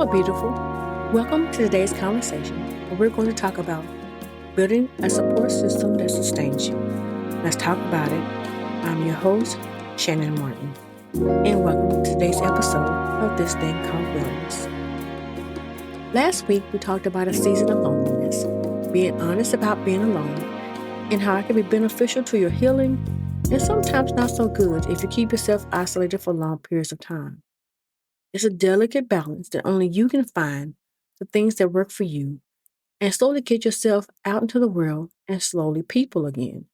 Hello, beautiful. Welcome to today's conversation, where we're going to talk about building a support system that sustains you. Let's talk about it. I'm your host, Shannon Martin, and welcome to today's episode of This Thing Called Wellness. Last week, we talked about a season of loneliness, being honest about being alone, and how it can be beneficial to your healing, and sometimes not so good if you keep yourself isolated for long periods of time. It's a delicate balance that only you can find the things that work for you and slowly get yourself out into the world and slowly people again.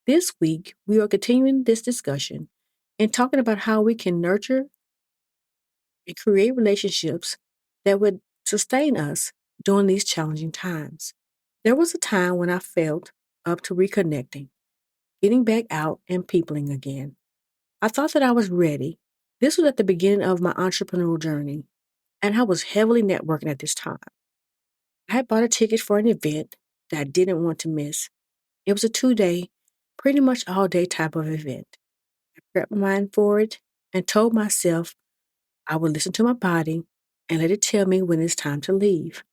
This week, we are continuing this discussion and talking about how we can nurture and create relationships that would sustain us during these challenging times. There was a time when I felt up to reconnecting, getting back out and peopling again. I thought that I was ready. This was at the beginning of my entrepreneurial journey, and I was heavily networking at this time. I had bought a ticket for an event that I didn't want to miss. It was a 2-day, pretty much all day type of event. I prepped my mind for it and told myself I would listen to my body and let it tell me when it's time to leave.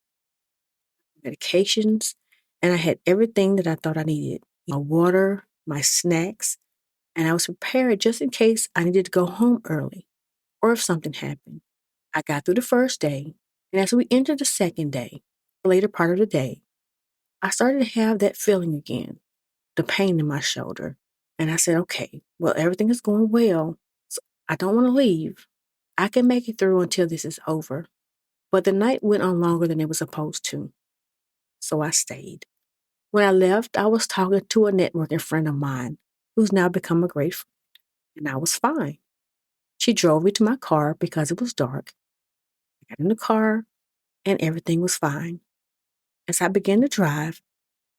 Medications, and I had everything that I thought I needed, my water, my snacks, and I was prepared just in case I needed to go home early or if something happened. I got through the first day, and as we entered the second day, the later part of the day, I started to have that feeling again, the pain in my shoulder. And I said, okay, well, everything is going well, so I don't want to leave. I can make it through until this is over. But the night went on longer than it was supposed to, so I stayed. When I left, I was talking to a networking friend of mine who's now become a great friend, and I was fine. She drove me to my car because it was dark. I got in the car, and everything was fine. As I began to drive,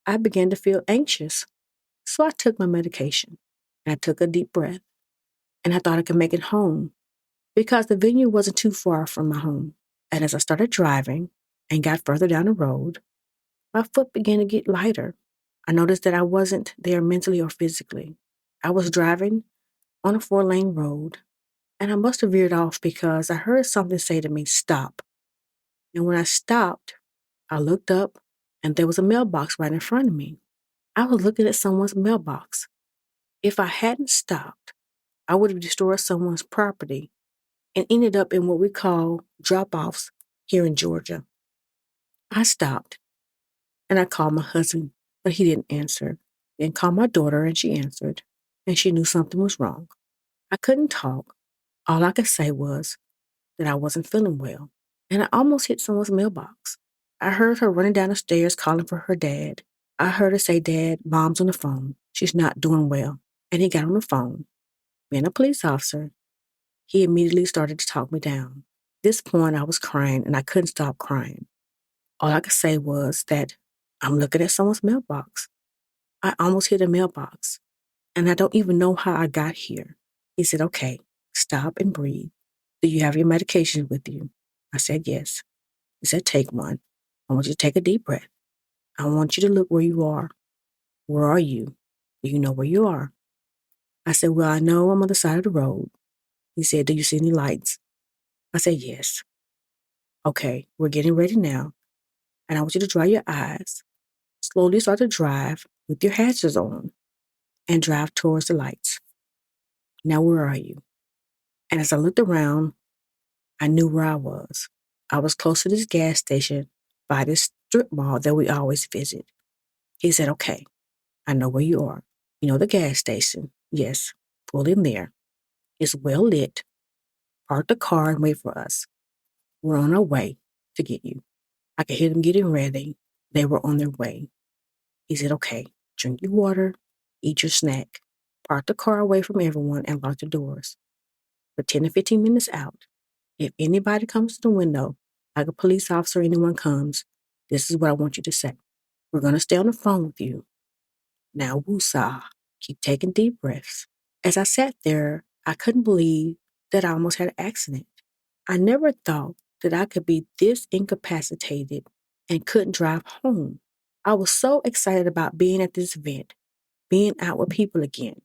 I began to feel anxious. So I took my medication. And I took a deep breath. And I thought I could make it home because the venue wasn't too far from my home. And as I started driving and got further down the road, my foot began to get lighter. I noticed that I wasn't there mentally or physically. I was driving on a 4-lane road, and I must have veered off because I heard something say to me, stop. And when I stopped, I looked up, and there was a mailbox right in front of me. I was looking at someone's mailbox. If I hadn't stopped, I would have destroyed someone's property and ended up in what we call drop-offs here in Georgia. I stopped, and I called my husband, but he didn't answer. Then called my daughter, and she answered, and she knew something was wrong. I couldn't talk. All I could say was that I wasn't feeling well, and I almost hit someone's mailbox. I heard her running down the stairs calling for her dad. I heard her say, Dad, Mom's on the phone. She's not doing well. And he got on the phone. Being a police officer, he immediately started to talk me down. At this point, I was crying, and I couldn't stop crying. All I could say was that I'm looking at someone's mailbox. I almost hit a mailbox, and I don't even know how I got here. He said, okay, stop and breathe. Do you have your medication with you? I said, yes. He said, take one. I want you to take a deep breath. I want you to look where you are. Where are you? Do you know where you are? I said, well, I know I'm on the side of the road. He said, do you see any lights? I said, yes. Okay, we're getting ready now. And I want you to dry your eyes. Slowly start to drive with your hazards on and drive towards the lights. Now, where are you? And as I looked around, I knew where I was. I was close to this gas station by this strip mall that we always visit. He said, okay, I know where you are. You know the gas station. Yes, pull in there. It's well lit. Park the car and wait for us. We're on our way to get you. I could hear them getting ready. They were on their way. He said, okay, drink your water, eat your snack, park the car away from everyone and lock the doors. For 10 to 15 minutes out, if anybody comes to the window, like a police officer or anyone comes, this is what I want you to say. We're going to stay on the phone with you. Now, woosah. Keep taking deep breaths. As I sat there, I couldn't believe that I almost had an accident. I never thought that I could be this incapacitated and couldn't drive home. I was so excited about being at this event, being out with people again,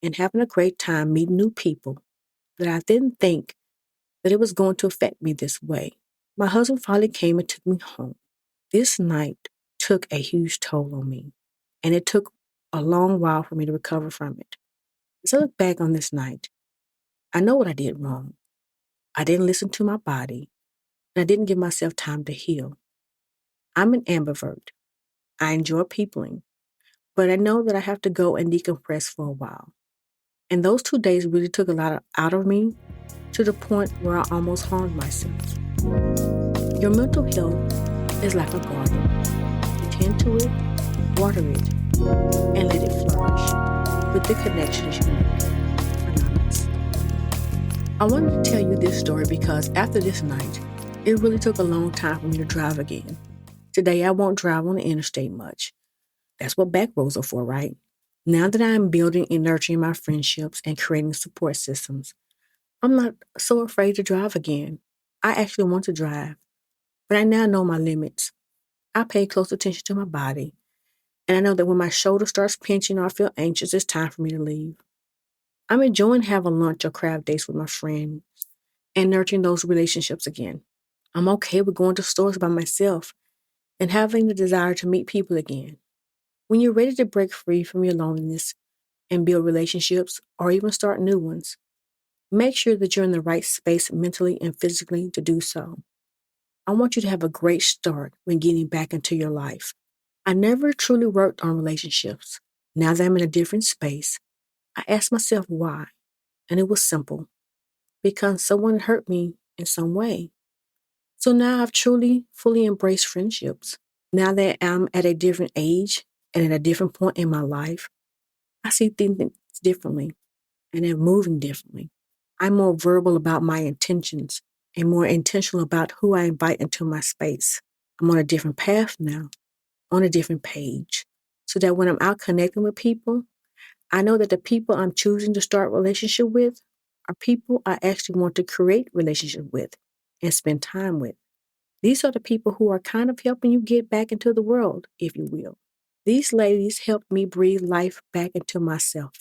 and having a great time meeting new people that I didn't think that it was going to affect me this way. my husband finally came and took me home. This night took a huge toll on me, and it took a long while for me to recover from it. As I look back on this night, I know what I did wrong. I didn't listen to my body, and I didn't give myself time to heal. I'm an ambivert. I enjoy peopling, but I know that I have to go and decompress for a while. And those 2 days really took a lot out of me to the point where I almost harmed myself. Your mental health is like a garden. You tend to it, water it, and let it flourish with the connections you make. Anonymous. I wanted to tell you this story because after this night, it really took a long time for me to drive again. Today, I won't drive on the interstate much. That's what back roads are for, right? Now that I am building and nurturing my friendships and creating support systems, I'm not so afraid to drive again. I actually want to drive, but I now know my limits. I pay close attention to my body, and I know that when my shoulder starts pinching or I feel anxious, it's time for me to leave. I'm enjoying having lunch or crab dates with my friends and nurturing those relationships again. I'm okay with going to stores by myself and having the desire to meet people again. When you're ready to break free from your loneliness and build relationships or even start new ones, make sure that you're in the right space mentally and physically to do so. I want you to have a great start when getting back into your life. I never truly worked on relationships. Now that I'm in a different space, I asked myself why, and it was simple. Because someone hurt me in some way. So now I've truly, fully embraced friendships. Now that I'm at a different age and at a different point in my life, I see things differently and I'm moving differently. I'm more verbal about my intentions and more intentional about who I invite into my space. I'm on a different path now, on a different page, so that when I'm out connecting with people, I know that the people I'm choosing to start a relationship with are people I actually want to create relationship with and spend time with. These are the people who are kind of helping you get back into the world, if you will. These ladies helped me breathe life back into myself.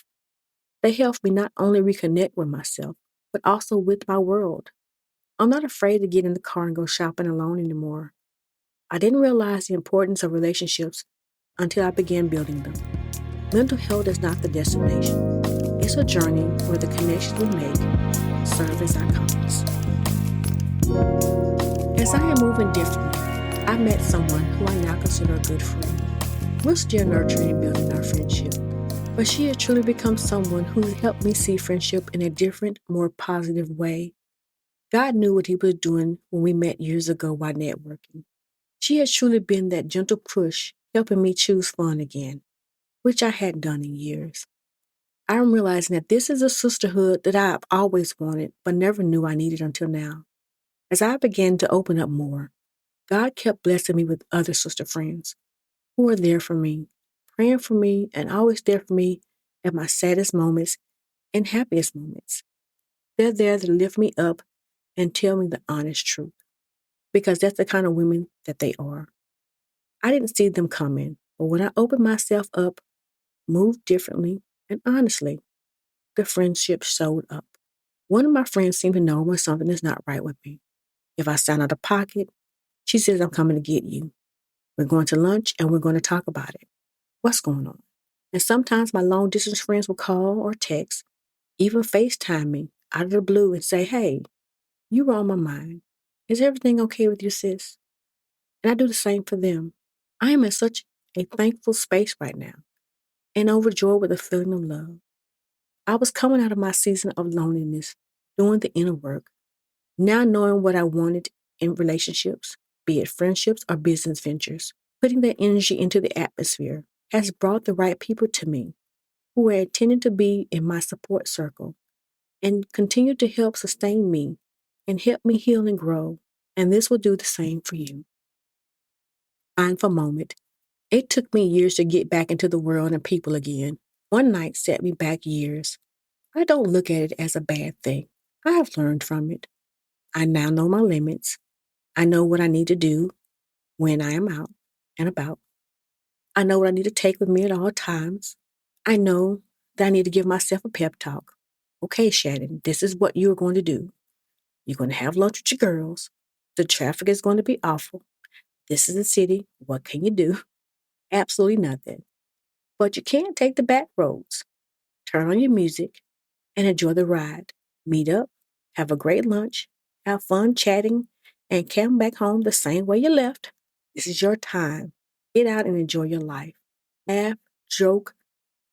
They helped me not only reconnect with myself, but also with my world. I'm not afraid to get in the car and go shopping alone anymore. I didn't realize the importance of relationships until I began building them. Mental health is not the destination. It's a journey where the connections we make serve as our compass. As I am moving differently, I met someone who I now consider a good friend. We're still nurturing and building our friendship, but she has truly become someone who has helped me see friendship in a different, more positive way. God knew what He was doing when we met years ago while networking. She has truly been that gentle push, helping me choose fun again, which I hadn't done in years. I'm realizing that this is a sisterhood that I've always wanted, but never knew I needed until now. As I began to open up more, God kept blessing me with other sister friends who are there for me, praying for me, and always there for me at my saddest moments and happiest moments. They're there to lift me up and tell me the honest truth, because that's the kind of women that they are. I didn't see them coming, but when I opened myself up, moved differently, and honestly, the friendship showed up. One of my friends seemed to know when something is not right with me. If I sound out of pocket, she says, I'm coming to get you. We're going to lunch and we're going to talk about it. What's going on? And sometimes my long distance friends will call or text, even FaceTime me out of the blue and say, hey, you were on my mind. Is everything okay with you, sis? And I do the same for them. I am in such a thankful space right now and overjoyed with a feeling of love. I was coming out of my season of loneliness, doing the inner work, now knowing what I wanted in relationships, be it friendships or business ventures. Putting that energy into the atmosphere has brought the right people to me who are intended to be in my support circle and continue to help sustain me and help me heal and grow. And this will do the same for you. Mindful moment. It took me years to get back into the world and people again. One night set me back years. I don't look at it as a bad thing. I have learned from it. I now know my limits. I know what I need to do when I am out and about. I know what I need to take with me at all times. I know that I need to give myself a pep talk. Okay, Shannon, this is what you're going to do. You're going to have lunch with your girls. The traffic is going to be awful. This is the city. What can you do? Absolutely nothing. But you can take the back roads, turn on your music, and enjoy the ride. Meet up, have a great lunch, have fun chatting, and come back home the same way you left. This is your time. Get out and enjoy your life. Laugh, joke,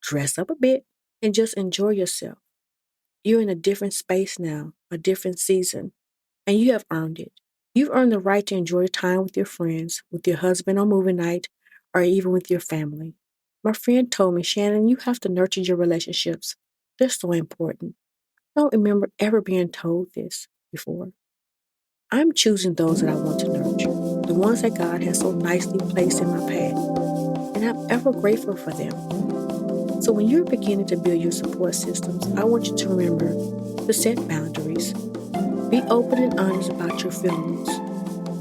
dress up a bit, and just enjoy yourself. You're in a different space now, a different season, and you have earned it. You've earned the right to enjoy time with your friends, with your husband on movie night, or even with your family. My friend told me, Shannon, you have to nurture your relationships. They're so important. I don't remember ever being told this before. I'm choosing those that I want to nurture, the ones that God has so nicely placed in my path, and I'm ever grateful for them. So when you're beginning to build your support systems, I want you to remember to set boundaries. Be open and honest about your feelings.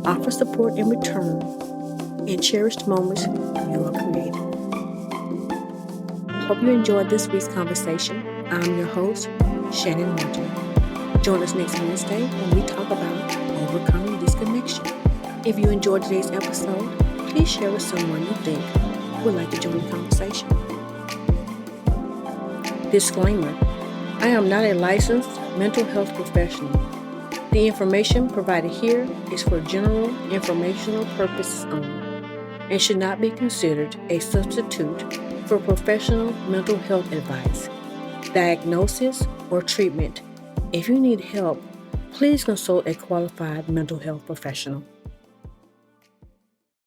Offer support in return and cherish the moments you are creating. Hope you enjoyed this week's conversation. I'm your host, Shannon Martin. Join us next Wednesday when we talk about overcoming disconnection. If you enjoyed today's episode, please share with someone you think would like to join the conversation. Disclaimer: I am not a licensed mental health professional. The information provided here is for general informational purposes only and should not be considered a substitute for professional mental health advice, diagnosis, or treatment. If you need help, please consult a qualified mental health professional.